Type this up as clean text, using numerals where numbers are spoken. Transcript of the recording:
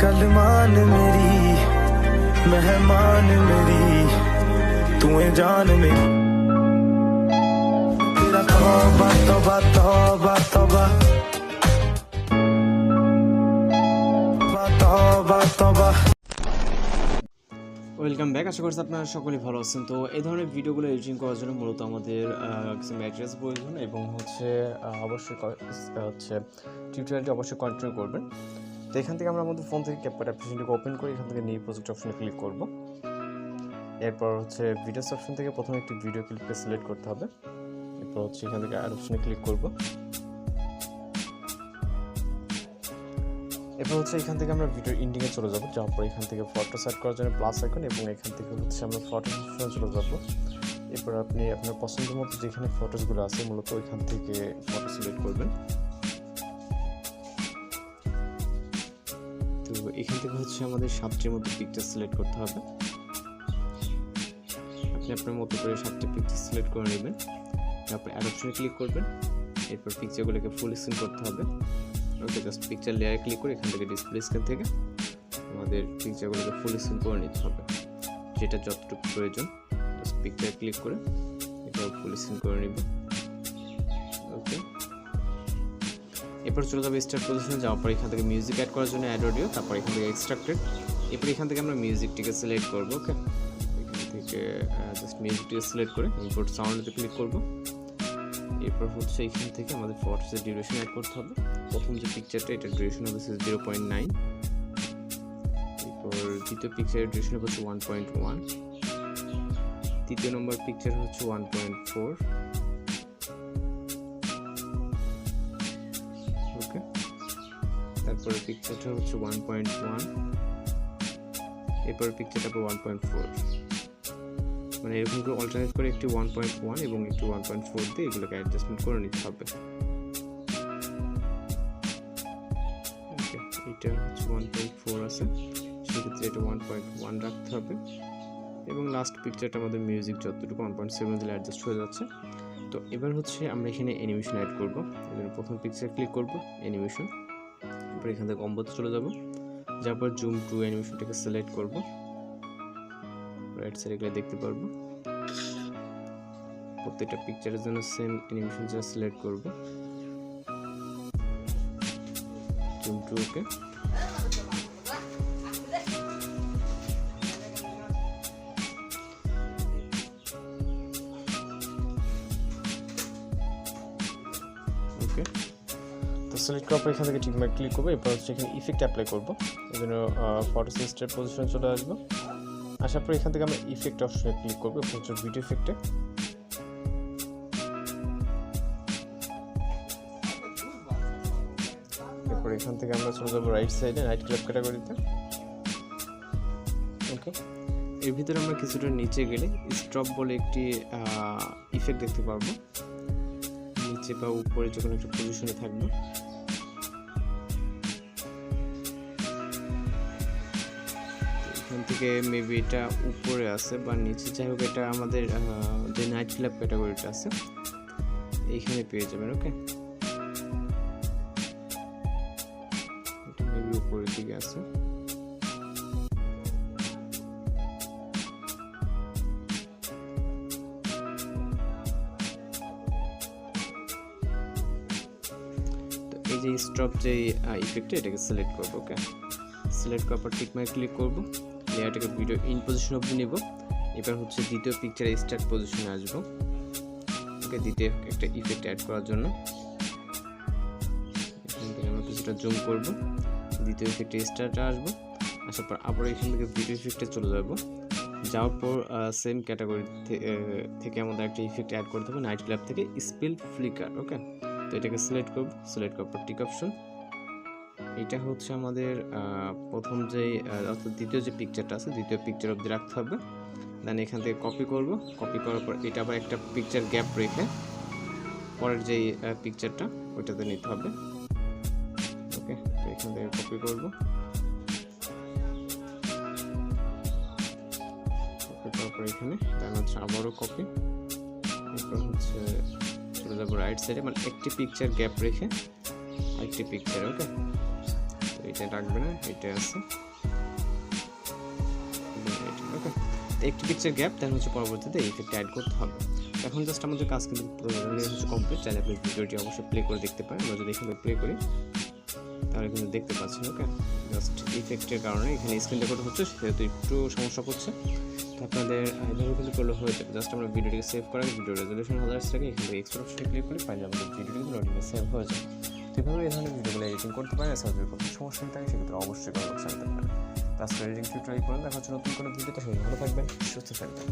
गल मान मेरी मेहमान मेरी तू है जान मेरी तेरा तौबा तौबा तौबा तौबा तौबा तौबा। Welcome back. আশা করছি আপনারা সকলেই ভালো আছেন। তো এই ধরনের ভিডিওগুলো এডিটিং করার জন্য মূলত আমাদের কিছু ম্যাটেরিয়ালস প্রয়োজন এবং অবশ্যই টিউটোরিয়ালটি অবশ্যই কন্টিনিউ করবেন। তো এখান থেকে আমরা আমাদের ফোন থেকে ক্যাপকাট অ্যাপ্লিকেশনটিকে ওপেন করে এখান থেকে নিউ প্রজেক্ট অপশনে ক্লিক করব। এরপর ভিডিওস অপশন থেকে প্রথমে একটি ভিডিও ক্লিপকে সিলেক্ট করতে হবে। এরপর এখান থেকে অ্যাড অপশনে ক্লিক করব। এরপর এখান থেকে আমরা ভিডিও এন্ডিংয়ে চলে যাব। যাওয়ার পর এখান থেকে ফটো সেট করার জন্য প্লাস আইকন এবং এখান থেকে আমরা ফটো সেকশনে চলে যাব। এরপর আপনি আপনার পছন্দের মতো যেখানে ফটোসগুলো আছে মূলত ওইখান থেকে ফটো সিলেক্ট করবেন। তো এখান থেকে আমাদের 7টির মতো পিকচার সিলেক্ট করতে হবে। আপনি আপনার মতো করে 7টি পিকচার সিলেক্ট করে নেবেন। তারপর অ্যাড অপশনে ক্লিক করবেন। এরপর পিকচারগুলোকে ফুল স্ক্রিন করতে হবে। ওকে, জাস্ট পিকচার লেয়ারে ক্লিক করে এখান থেকে ডিসপ্লে স্ক্রিন থেকে আমাদের পিকচারগুলোকে ফুল স্ক্রিন করে নিতে হবে, যেটা যতটুকু প্রয়োজন। জাস্ট পিকচার ক্লিক করে এটা ফুল স্ক্রিন করে নিব। ওকে, এরপর চলে যাবে স্টার্ট পজিশনে। যাওয়ার পর এখান থেকে মিউজিক অ্যাড করার জন্য অ্যাড অডিও, তারপর এখান থেকে এক্সট্রাক্টেড। এরপর এখান থেকে আমরা মিউজিকটিকে সিলেক্ট করব। ওকে, এখান থেকে জাস্ট মিউজিকটিকে সিলেক্ট করে ইম্পোর্ট সাউন্ডে ক্লিক করব। এরপর এখান থেকে আমাদের ফটোসের ডিউরেশন অ্যাড করতে হবে। প্রথম যে পিকচারটা এটার ডিউরেশন হবে 0.9। এরপর দ্বিতীয় পিকচারের ডিউরেশন হচ্ছে 1.1। তৃতীয় নম্বর পিকচার হচ্ছে 1.4। ওকে, তারপরে পিকচারটা হচ্ছে 1.1। এরপর পিকচারটা 1.4। মানে এরকম করে অল্টারনেট করে একটি 1.1 এবং একটি 1.4 দিয়ে এগুলোকে অ্যাডজাস্টমেন্ট করে নিতে হবে। এটা 1.4 আছে, সেক্ষেত্রে এটা 1.1 রাখতে হবে। এবং লাস্ট পিকচারটা আমাদের মিউজিক যতটুকু 1.7 দিলে অ্যাডজাস্ট হয়ে যাচ্ছে। তো এবার আমরা এখানে অ্যানিমেশন অ্যাড করব। এজন্য প্রথম পিকচার ক্লিক করব, অ্যানিমেশন। এরপর এখান থেকে কম্বোতে চলে যাব। যাওয়ার পর জুম টু অ্যানিমেশনটাকে সিলেক্ট করব। রাইট সাইডে গেলে দেখতে পারবো প্রত্যেকটা পিকচারের জন্য সেম অ্যানিমেশন সিলেক্ট করব। Zoom to. ওকে, ওকে, তো সিলেক্ট করার পর এখান থেকে ঠিক মার্ক ক্লিক করবো। এরপর এখানে ইফেক্ট অ্যাপ্লাই করবো। এই জন্য ফটো সিস্টেম পজিশনে চলে আসবো। আসার পর এখান থেকে আমরা ইফেক্ট অপশনে ক্লিক করবো, ভিডিও ইফেক্টে। এরপর এখান থেকে আমরা চলে যাবো রাইট সাইডে নাইট ক্লাব ক্যাটাগরিতে। ওকে, এর ভিতরে আমরা কিছুটা নিচে গেলে স্টপ বলে একটি ইফেক্ট দেখতে পারবো। নিচে বা উপরে যখন একটা পজিশনে থাকবে। এখান থেকে মেবি এটা উপরে আছে বা নিচে, যাই হোক এটা আমাদের যে নাইট ক্লাব ক্যাটাগরিটা আছে এইখানে পেয়ে যাবেন। ওকে, এটা মেবি উপরের দিকে আছে। তো এই যে স্টপ যে ইফেক্টটা এটাকে সিলেক্ট করবো। ওকে, সিলেক্ট করার পর টিক মার্ক ক্লিক করবো। লেয়ারটাকে ভিডিও ইন পজিশন অবধি নেব। এবার দ্বিতীয় পিকচারে স্টার্ট পজিশনে আসবো। ওকে, দ্বিতীয় একটা ইফেক্ট অ্যাড করার জন্য এখান থেকে আমরা কিছুটা জুম করব। দ্বিতীয় ইফেক্টে স্টার্টে আসবো। আসার পর আবার এখান থেকে ভিডিও ইফেক্টে চলে যাব। যাওয়ার পর সেম ক্যাটাগরি থেকে আমাদের একটা ইফেক্ট অ্যাড করতে হবে নাইট ক্লাব থেকে, স্পিল ফ্লিকার। ওকে, তো এটাকে সিলেক্ট করব। সিলেক্ট করার পর টিক অপশন। এটা আমাদের প্রথম যে অর্থাৎ দ্বিতীয় যে পিকচারটা আছে দ্বিতীয় পিকচার অবধি রাখতে হবে। দেন এখান থেকে কপি করব। কপি করার পর এটা আবার একটা পিকচার গ্যাপ রেখে পরের যেই পিকচারটা ওইটাতে নিতে হবে। ওকে, তো এখান থেকে কপি করব। কপি করার পর এখানে দেন আবারও কপি। এরপর চলে যাবো রাইট সাইডে, মানে একটি পিকচার গ্যাপ রেখে আরেকটি পিকচার। ওকে, এটা রাখবে না, এটা আছে ওকে। একটি পিকচার গ্যাপ দেন হচ্ছে পরবর্তীতে এই ইফেক্ট অ্যাড করতে হবে। এখন জাস্ট আমাদের কাজ কিন্তু হচ্ছে কমপ্লিট। চাইলে আপনি ভিডিওটি অবশ্যই প্লে করে দেখতে পারেন। আমরা যদি এখানে প্লে করি তাহলে কিন্তু দেখতে পাচ্ছেন। ওকে, জাস্ট ইফেক্টের কারণে এখানে স্ক্রিন রেকর্ড হচ্ছে, সেহেতু একটু সমস্যা করছে। তো আপনাদের এইভাবে কিন্তু করলে হয়ে যাবে। জাস্ট আমরা ভিডিওটিকে সেভ করার ভিডিও রেজলিউশন 1000 থাকে, এখান থেকে এক্সপোর্ট অপশনে ক্লিক করে ফাইলে আমাদের ভিডিওটি কিন্তু লোডিংয়ে সেভ হয়ে যাবে। তো এভাবে এই ধরনের ভিডিওগুলো এডিটিং করতে পারেন। এছাড়া যদি কোনো সমস্যা থাকে সেক্ষেত্রে অবশ্যই কমেন্ট বক্সে জানাতে পারেন। আজকের এডিটিং টিউটোরিয়াল করে দেখা হচ্ছে নতুন কোনো ভিডিওতে। সবাই ভালো থাকবেন, সুস্থ থাকবেন।